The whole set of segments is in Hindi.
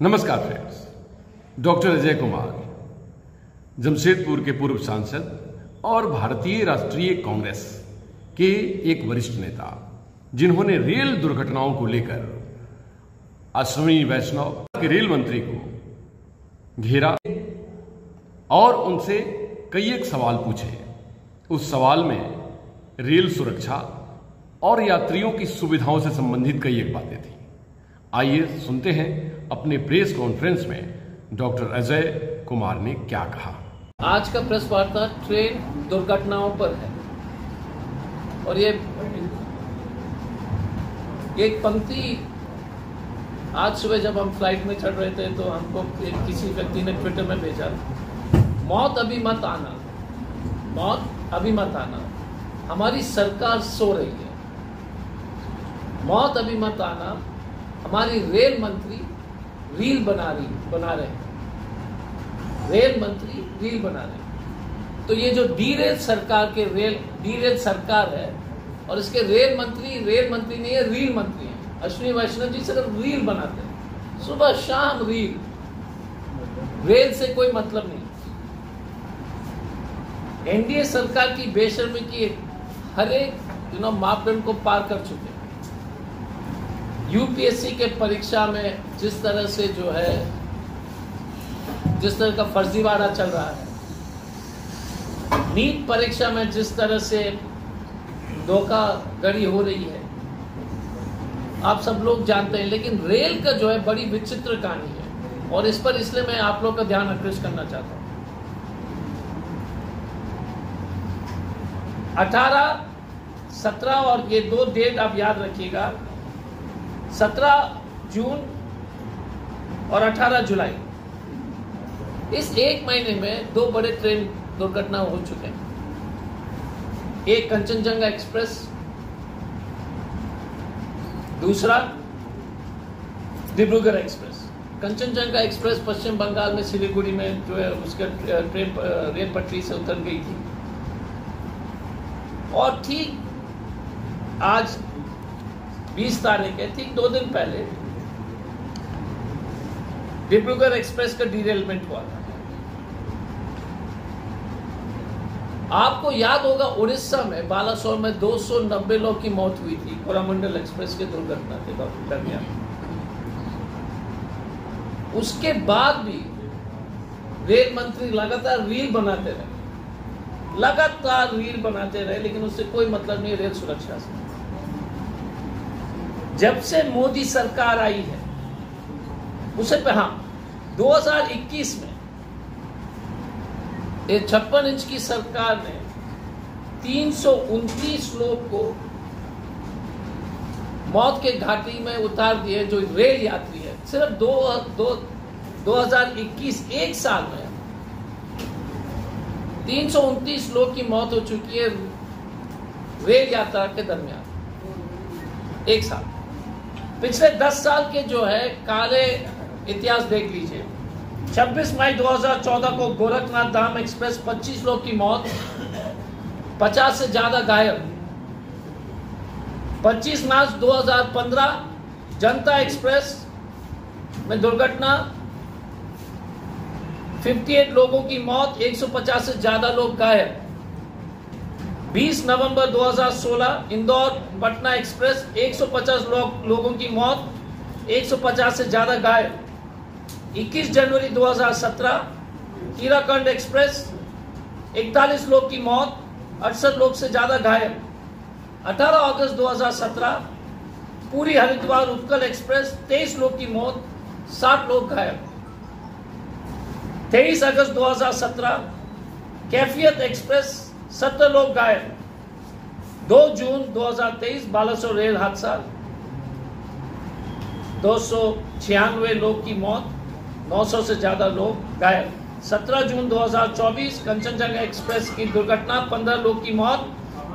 नमस्कार फ्रेंड्स, डॉक्टर अजय कुमार, जमशेदपुर के पूर्व सांसद और भारतीय राष्ट्रीय कांग्रेस के एक वरिष्ठ नेता, जिन्होंने रेल दुर्घटनाओं को लेकर अश्विनी वैष्णव के रेल मंत्री को घेरा और उनसे कई एक सवाल पूछे। उस सवाल में रेल सुरक्षा और यात्रियों की सुविधाओं से संबंधित कई एक बातें थी। आइए सुनते हैं अपने प्रेस कॉन्फ्रेंस में डॉक्टर अजय कुमार ने क्या कहा। आज का प्रेस वार्ता ट्रेन दुर्घटनाओं पर है और ये एक पंक्ति आज सुबह जब हम फ्लाइट में चढ़ रहे थे तो हमको किसी व्यक्ति ने ट्विटर में भेजा, मौत अभी मत आना, मौत अभी मत आना, हमारी सरकार सो रही है, मौत अभी मत आना, हमारी रेल मंत्री रील बना रहे हैं, रेल मंत्री रील बना रहे हैं। तो ये जो डीरेल सरकार के डीरेल सरकार है और इसके रेल मंत्री नहीं है, रील मंत्री है। अश्विनी वैष्णव जी सिर्फ रील बनाते हैं, सुबह शाम रील, रेल से कोई मतलब नहीं। एनडीए सरकार की बेशर्मी की हर एक मापदंड को पार कर चुके हैं। यूपीएससी के परीक्षा में जिस तरह से जिस तरह का फर्जीवाड़ा चल रहा है, नीट परीक्षा में जिस तरह से धोखाधड़ी हो रही है, आप सब लोग जानते हैं। लेकिन रेल का बड़ी विचित्र कहानी है और इस पर इसलिए मैं आप लोग का ध्यान आकृष्ट करना चाहता हूं। 18, 17 और ये दो डेट आप याद रखिएगा, 17 जून और 18 जुलाई। इस एक महीने में दो बड़े ट्रेन दुर्घटना हो चुके हैं। एक कंचनजंगा एक्सप्रेस, दूसरा डिब्रूगढ़ एक्सप्रेस। कंचनजंगा एक्सप्रेस पश्चिम बंगाल में सिलीगुड़ी में उसका ट्रेन रेल पटरी से उतर गई थी और ठीक आज 20 तारीख है, ठीक 2 दिन पहले डिब्रूगढ़ एक्सप्रेस का डीरेलमेंट हुआ था। आपको याद होगा उड़ीसा में बालासोर में 290 लोग की मौत हुई थी कोरामंडल एक्सप्रेस के दुर्घटना के दरमियान। उसके बाद भी रेल मंत्री लगातार रील बनाते रहे, लेकिन उससे कोई मतलब नहीं रेल सुरक्षा से। जब से मोदी सरकार आई है उसे 2021 में 56 इंच की सरकार ने 329 लोग को मौत के घाटी में उतार दिए, जो रेल यात्री है। सिर्फ 2021 एक साल में 329 लोग की मौत हो चुकी है रेल यात्रा के दरमियान, एक साल। पिछले 10 साल के काले इतिहास देख लीजिए। 26 मई 2014 को गोरखनाथ धाम एक्सप्रेस 25 लोग की मौत, 50 से ज्यादा घायल। 25 मार्च 2015 जनता एक्सप्रेस में दुर्घटना, 58 लोगों की मौत, 150 से ज्यादा लोग घायल। 20 नवंबर 2016 इंदौर पटना एक्सप्रेस 150 लोगों की मौत, 150 से ज्यादा घायल। 21 जनवरी 2017 हीराखंड एक्सप्रेस 41 लोग की मौत, 68 लोग से ज्यादा घायल। 18 अगस्त 2017 पूरी हरिद्वार उत्कल एक्सप्रेस 23 लोग की मौत, 60 लोग घायल। 23 अगस्त 2017 कैफियत एक्सप्रेस 70 लोग घायल। 2 जून 2023 बालासोर रेल हादसा, 296 लोग की मौत, 900 से ज्यादा लोग घायल। 17 जून 2024 कंचनजंगा एक्सप्रेस की दुर्घटना, 15 लोग की मौत,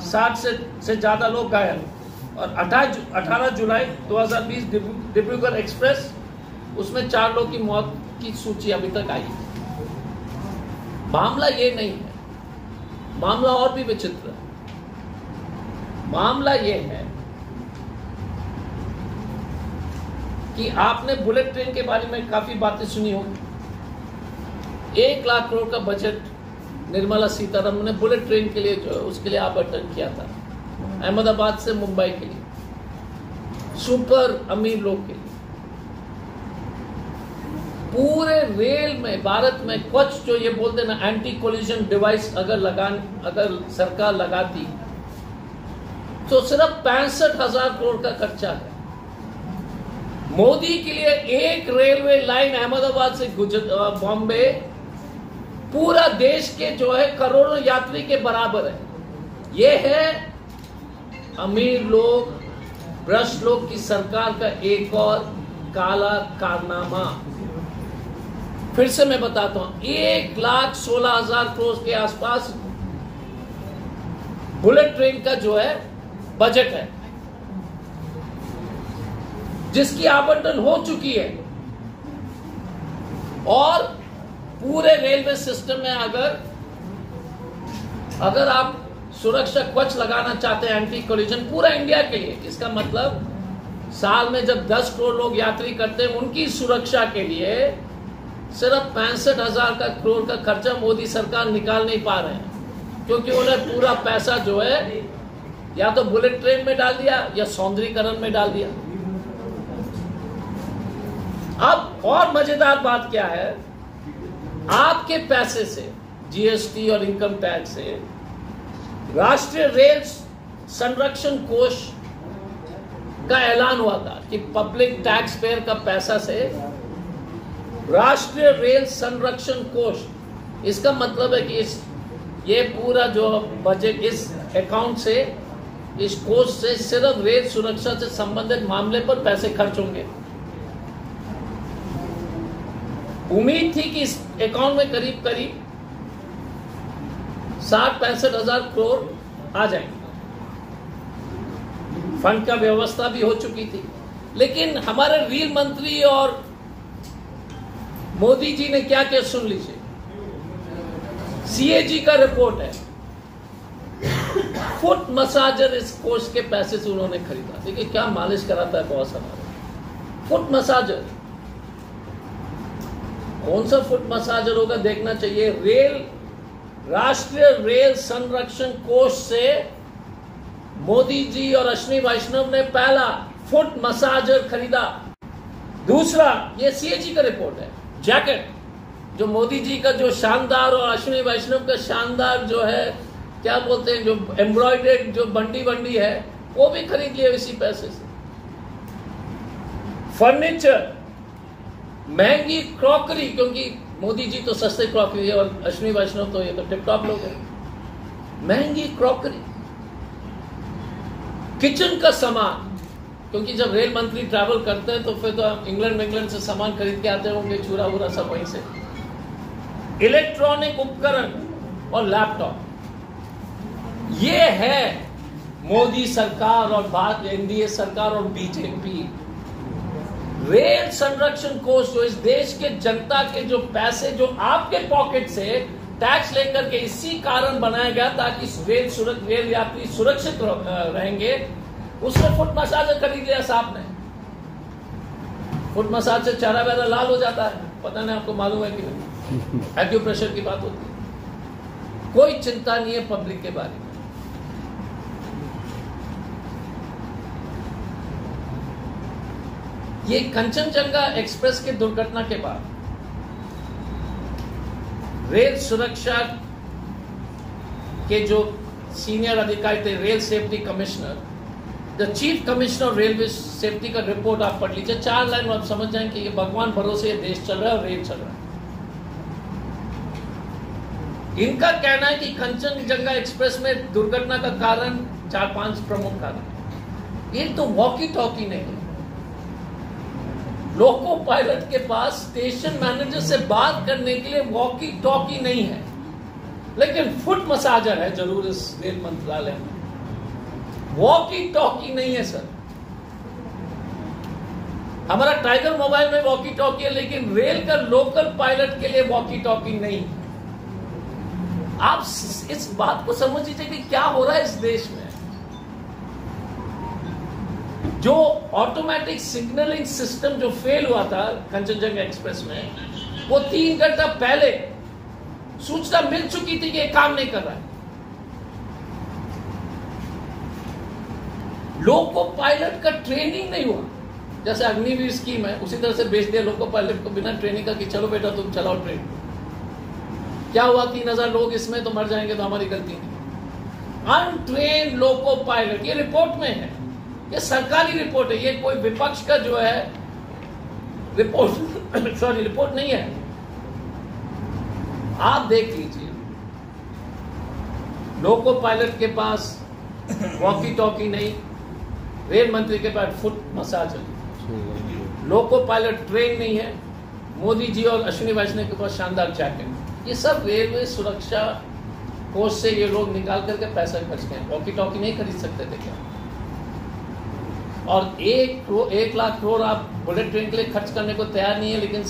60 से ज्यादा लोग घायल। और 18 जुलाई 2020 डिब्रूगढ़ एक्सप्रेस, उसमें 4 लोग की मौत की सूची अभी तक आई। मामला ये नहीं है, मामला और भी विचित्र है। मामला ये है कि आपने बुलेट ट्रेन के बारे में काफी बातें सुनी होगी। 1 लाख करोड़ का बजट निर्मला सीतारमण ने बुलेट ट्रेन के लिए जो है उसके लिए आवंटन किया था, अहमदाबाद से मुंबई के लिए, सुपर अमीर लोग के लिए। पूरे रेल में भारत में कुछ जो ये बोलते ना एंटी कोलिजन डिवाइस अगर सरकार लगाती तो सिर्फ 65,000 करोड़ का खर्चा है। मोदी के लिए एक रेलवे लाइन अहमदाबाद से बॉम्बे पूरा देश के जो है करोड़ों यात्री के बराबर है। ये है अमीर लोग, भ्रष्ट लोग की सरकार का एक और काला कारनामा। फिर से मैं बताता हूं, 1,16,000 करोड़ के आसपास बुलेट ट्रेन का जो है बजट है, जिसकी आवंटन हो चुकी है। और पूरे रेलवे सिस्टम में अगर आप सुरक्षा कवच लगाना चाहते हैं, एंटी कोलिजन पूरा इंडिया के लिए, इसका मतलब साल में जब 10 करोड़ लोग यात्री करते हैं उनकी सुरक्षा के लिए सिर्फ 65,000 करोड़ का खर्चा मोदी सरकार निकाल नहीं पा रहे हैं, क्योंकि उन्हें पूरा पैसा जो है या तो बुलेट ट्रेन में डाल दिया या सौंदर्यीकरण में डाल दिया। अब और मजेदार बात क्या है, आपके पैसे से, जीएसटी और इनकम टैक्स से, राष्ट्रीय रेल संरक्षण कोष का ऐलान हुआ था कि पब्लिक टैक्स पेयर का पैसा से राष्ट्रीय रेल संरक्षण कोष, इसका मतलब है कि ये पूरा जो बजट इस अकाउंट से, इस कोष से सिर्फ रेल सुरक्षा से संबंधित मामले पर पैसे खर्च होंगे। उम्मीद थी कि इस अकाउंट में करीब 60-65,000 करोड़ आ जाएंगे। फंड का व्यवस्था भी हो चुकी थी, लेकिन हमारे रेल मंत्री और मोदी जी ने क्या किया सुन लीजिए। सीएजी का रिपोर्ट है, फुट मसाजर इस कोर्स के पैसे से उन्होंने खरीदा। देखिए क्या मालिश कराता है बॉस हमारा। फुट मसाजर, कौन सा फुट मसाजर होगा देखना चाहिए। राष्ट्रीय रेल संरक्षण कोष से मोदी जी और अश्विनी वैष्णव ने पहला फुट मसाजर खरीदा। दूसरा, ये सीएजी का रिपोर्ट है, जैकेट जो मोदी जी का जो शानदार और अश्विनी वैष्णव का शानदार जो है, क्या बोलते हैं, जो एम्ब्रॉयडर्ड जो बंडी है, वो भी खरीद लिया इसी पैसे से। फर्नीचर, महंगी क्रॉकरी, क्योंकि मोदी जी तो सस्ते क्रॉकरी है और अश्विनी वैष्णव तो ये तो टिप टॉप लोग हैं। महंगी क्रॉकरी, किचन का सामान, क्योंकि जब रेल मंत्री ट्रैवल करते हैं तो फिर तो इंग्लैंड से सामान खरीद के आते होंगे, चूरा वूरा सब वहीं से। इलेक्ट्रॉनिक उपकरण और लैपटॉप, ये है मोदी सरकार और भारत एनडीए सरकार और बीजेपी। रेल संरक्षण कोष जो इस देश के जनता के जो पैसे जो आपके पॉकेट से टैक्स लेकर के इसी कारण बनाया गया ताकि रेल यात्री सुरक्षित रहेंगे, उसने फुट मसाजर खरीद लिया साहब ने। फुट मसाज से चेहरा वेहरा लाल हो जाता है, पता नहीं आपको मालूम है कि नहीं। एक्यूप्रेशर की बात होती है, कोई चिंता नहीं है पब्लिक के बारे में। ये कंचनजंगा एक्सप्रेस की दुर्घटना के बाद रेल सुरक्षा के जो सीनियर अधिकारी थे, rail safety commissioner, the chief commissioner railway safety का रिपोर्ट आप पढ़ लीजिए, 4 लाइन में आप समझ जाएंगे कि ये भगवान भरोसे ये देश चल रहा है और रेल चल रहा है। इनका कहना है कि कंचनजंगा एक्सप्रेस में दुर्घटना का कारण 4-5 प्रमुख कारण। एक तो वॉकी टॉकी नहीं है, लोको पायलट के पास स्टेशन मैनेजर से बात करने के लिए वॉकी टॉकी नहीं है, लेकिन फुट मसाजर है जरूर इस रेल मंत्रालय में। वॉकी टॉकी नहीं है सर। हमारा टाइगर मोबाइल में वॉकी टॉकी है, लेकिन रेल का लोकल पायलट के लिए वॉकी टॉकी नहीं है। आप इस बात को समझ लीजिए कि क्या हो रहा है इस देश में। जो ऑटोमेटिक सिग्नलिंग सिस्टम जो फेल हुआ था कंचनजंगा एक्सप्रेस में, वो 3 घंटा पहले सूचना मिल चुकी थी कि ये काम नहीं कर रहा है। लोको पायलट का ट्रेनिंग नहीं हुआ, जैसे अग्निवीर स्कीम है उसी तरह से बेच दिया लोको पायलट को बिना ट्रेनिंग का कि चलो बेटा तुम चलाओ ट्रेन। क्या हुआ, 3000 लोग इसमें तो मर जाएंगे, तो हमारी गलती नहीं। अनट्रेन लोको पायलट, ये रिपोर्ट में है, ये सरकारी रिपोर्ट है, ये कोई विपक्ष का जो है रिपोर्ट सॉरी रिपोर्ट नहीं है। आप देख लीजिए, लोको पायलट के पास वॉकी टॉकी नहीं, रेल मंत्री के पास फुट मसाज है, लोको पायलट ट्रेन नहीं है, मोदी जी और अश्विनी वैष्णव के पास शानदार जैकेट। ये सब रेलवे सुरक्षा कोष से ये लोग निकाल करके पैसा खर्च गए, वॉकी टॉकी नहीं खरीद सकते थे क्या? और 1 लाख करोड़ आप बुलेट ट्रेन के लिए खर्च करने को तैयार नहीं है, लेकिन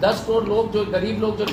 10 करोड़ लोग जो गरीब लोग जो